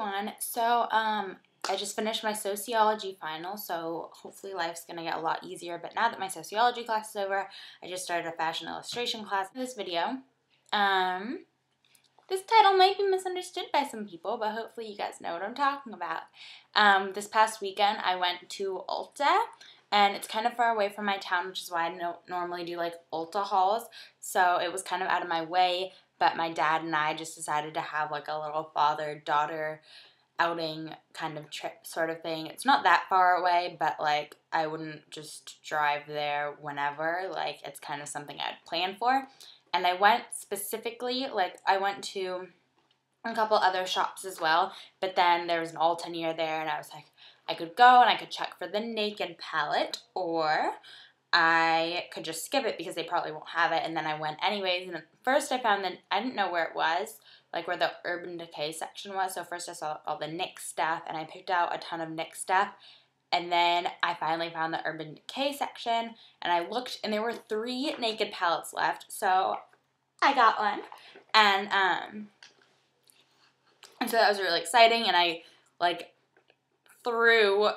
everyone. So, I just finished my sociology final, so hopefully life's gonna get a lot easier. But now that my sociology class is over, I just started a fashion illustration class in this video. This title might be misunderstood by some people, but hopefully you guys know what I'm talking about. This past weekend, I went to Ulta, and it's kind of far away from my town, which is why I don't normally do like Ulta hauls. So it was kind of out of my way, but my dad and I just decided to have like a little father-daughter outing kind of trip sort of thing. It's not that far away, but like I wouldn't just drive there whenever. Like it's kind of something I'd plan for. And I went specifically, like I went to a couple other shops as well, but then there was an Ulta near there, and I was like, I could go and I could check for the Naked palette, or I could just skip it because they probably won't have it. And then I went anyways, and first I found that I didn't know where it was, like where the Urban Decay section was. So first I saw all the NYX stuff, and I picked out a ton of NYX stuff. And then I finally found the Urban Decay section, and I looked, and there were 3 Naked palettes left, so I got one. And so that was really exciting, and I, like, threw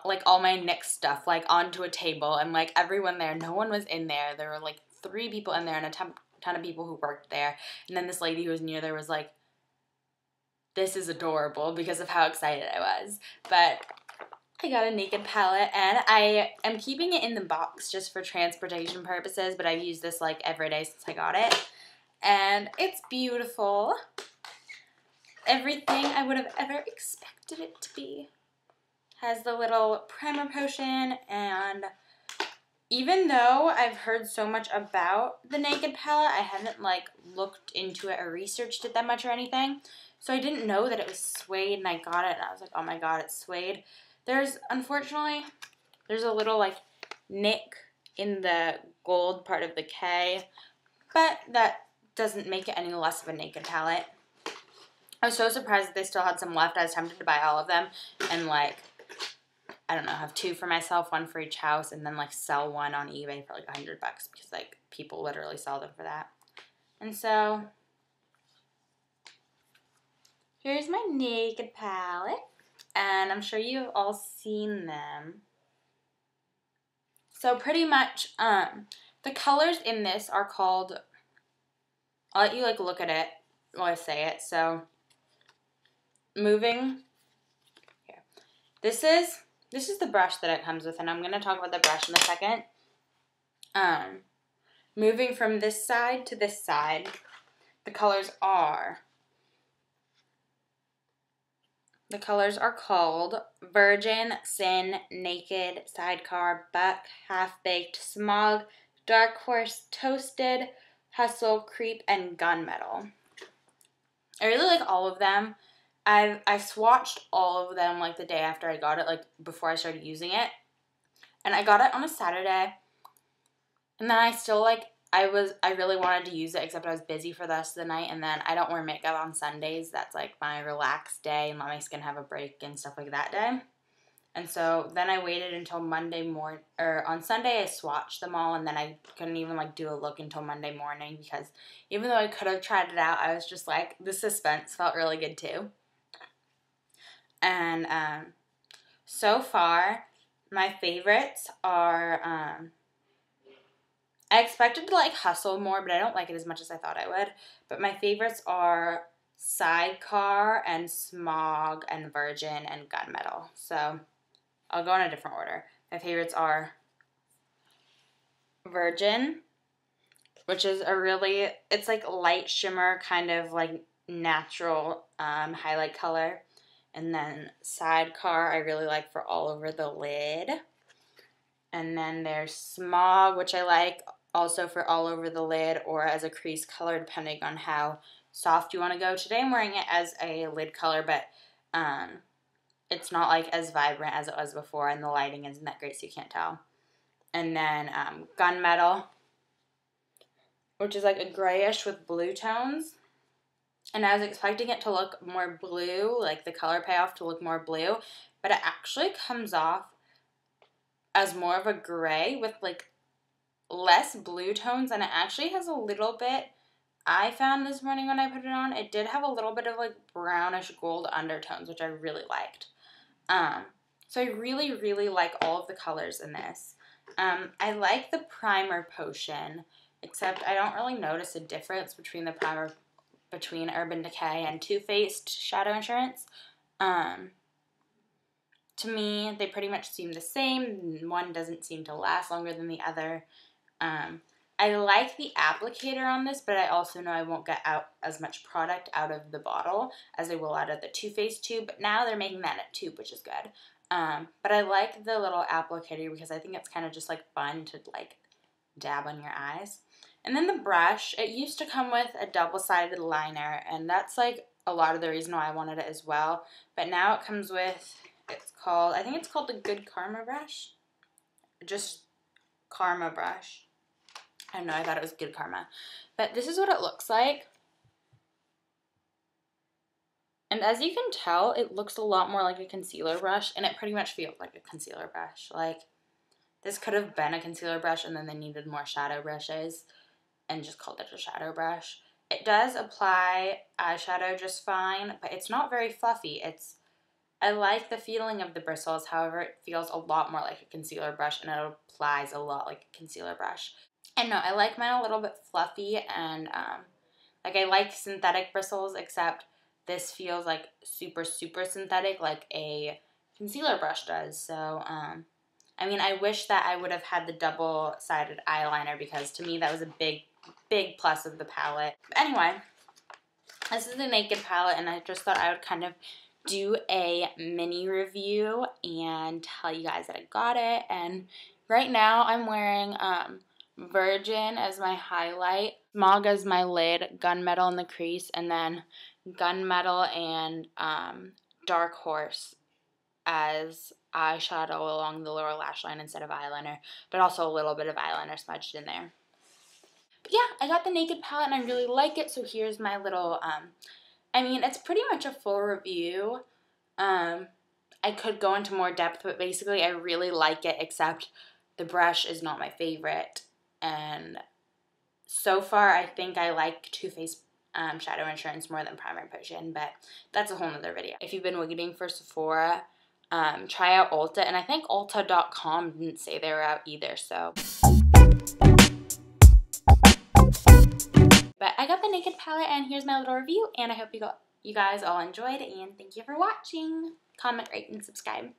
like all my NYX stuff like onto a table, and like everyone there, no one was in there. There were like 3 people in there and a ton of people who worked there. And then this lady who was near there was like, this is adorable, because of how excited I was. But I got a Naked palette, and I am keeping it in the box just for transportation purposes, but I've used this like every day since I got it. And it's beautiful. Everything I would have ever expected it to be. Has the little primer potion, and even though I've heard so much about the Naked palette, I haven't like looked into it or researched it that much or anything. So I didn't know that it was suede, and I got it and I was like, oh my god, it's suede. Unfortunately, there's a little like nick in the gold part of the K, but that doesn't make it any less of a Naked palette. I was so surprised that they still had some left. I was tempted to buy all of them and like, I don't know, have 2 for myself, 1 for each house, and then like sell one on eBay for like $100 because like people literally sell them for that. And so here's my Naked palette, and I'm sure you've all seen them. So pretty much, the colors in this are called, I'll let you like look at it while I say it. So moving here, this is the brush that it comes with, and I'm going to talk about the brush in a second. Moving from this side to this side, the colors are called Virgin, Sin, Naked, Sidecar, Buck, Half-Baked, Smog, Dark Horse, Toasted, Hustle, Creep, and Gunmetal. I really like all of them. I swatched all of them like the day after I got it, like before I started using it. And I got it on a Saturday. And then I still like, I really wanted to use it, except I was busy for the rest of the night. And then I don't wear makeup on Sundays. That's like my relaxed day and let my skin have a break and stuff like that day. And so then I waited until Monday morning, or on Sunday I swatched them all, and then I couldn't even like do a look until Monday morning, because even though I could have tried it out, I was just like, the suspense felt really good too. And so far, my favorites are, I expected to like Hustle more, but I don't like it as much as I thought I would. But my favorites are Sidecar and Smog and Virgin and Gunmetal. So I'll go in a different order. My favorites are Virgin, which is it's like light shimmer, kind of like natural highlight color. And then Sidecar, I really like for all over the lid. And then there's Smog, which I like also for all over the lid or as a crease color, depending on how soft you want to go. Today I'm wearing it as a lid color, but it's not like as vibrant as it was before, and the lighting isn't that great, so you can't tell. And then Gunmetal, which is like a grayish with blue tones. And I was expecting it to look more blue, like the color payoff to look more blue, but it actually comes off as more of a gray with like less blue tones, and it actually has a little bit I found this morning when I put it on, it did have a little bit of like brownish gold undertones, which I really liked. So I really, really like all of the colors in this. I like the primer potion, except I don't really notice a difference between the primer between Urban Decay and Too Faced Shadow Insurance. To me, they pretty much seem the same. One doesn't seem to last longer than the other. I like the applicator on this, but I also know I won't get out as much product out of the bottle as I will out of the Too Faced tube. But now they're making that in a tube, which is good. But I like the little applicator because I think it's kind of just like fun to like dab on your eyes. And then the brush, it used to come with a double-sided liner, and that's like a lot of the reason why I wanted it as well. But now it comes with, I think it's called the Good Karma brush. Just Karma brush. I don't know, I thought it was Good Karma. But this is what it looks like. And as you can tell, it looks a lot more like a concealer brush, and it pretty much feels like a concealer brush. Like, this could have been a concealer brush, and then they needed more shadow brushes, and just called it a shadow brush. It does apply eyeshadow just fine, but it's not very fluffy. I like the feeling of the bristles, however, it feels a lot more like a concealer brush, and it applies a lot like a concealer brush. And no, I like mine a little bit fluffy, and like I like synthetic bristles, except this feels like super, super synthetic, like a concealer brush does. So, I mean, I wish that I would have had the double-sided eyeliner, because to me that was a big, big plus of the palette. But anyway, this is the Naked palette, and I just thought I would kind of do a mini review and tell you guys that I got it. And right now I'm wearing Virgin as my highlight, Smog as my lid, Gunmetal in the crease, and then Gunmetal and Dark Horse as eyeshadow along the lower lash line instead of eyeliner, but also a little bit of eyeliner smudged in there. But yeah, I got the Naked palette and I really like it, so here's my little, I mean, it's pretty much a full review. I could go into more depth, but basically I really like it, except the brush is not my favorite. And so far, I think I like Too Faced Shadow Insurance more than Primer Potion, but that's a whole nother video. If you've been waiting for Sephora, try out Ulta, and I think Ulta.com didn't say they were out either, so. But I got the Naked palette, and here's my little review, and I hope you guys all enjoyed, and thank you for watching. Comment, rate, and subscribe.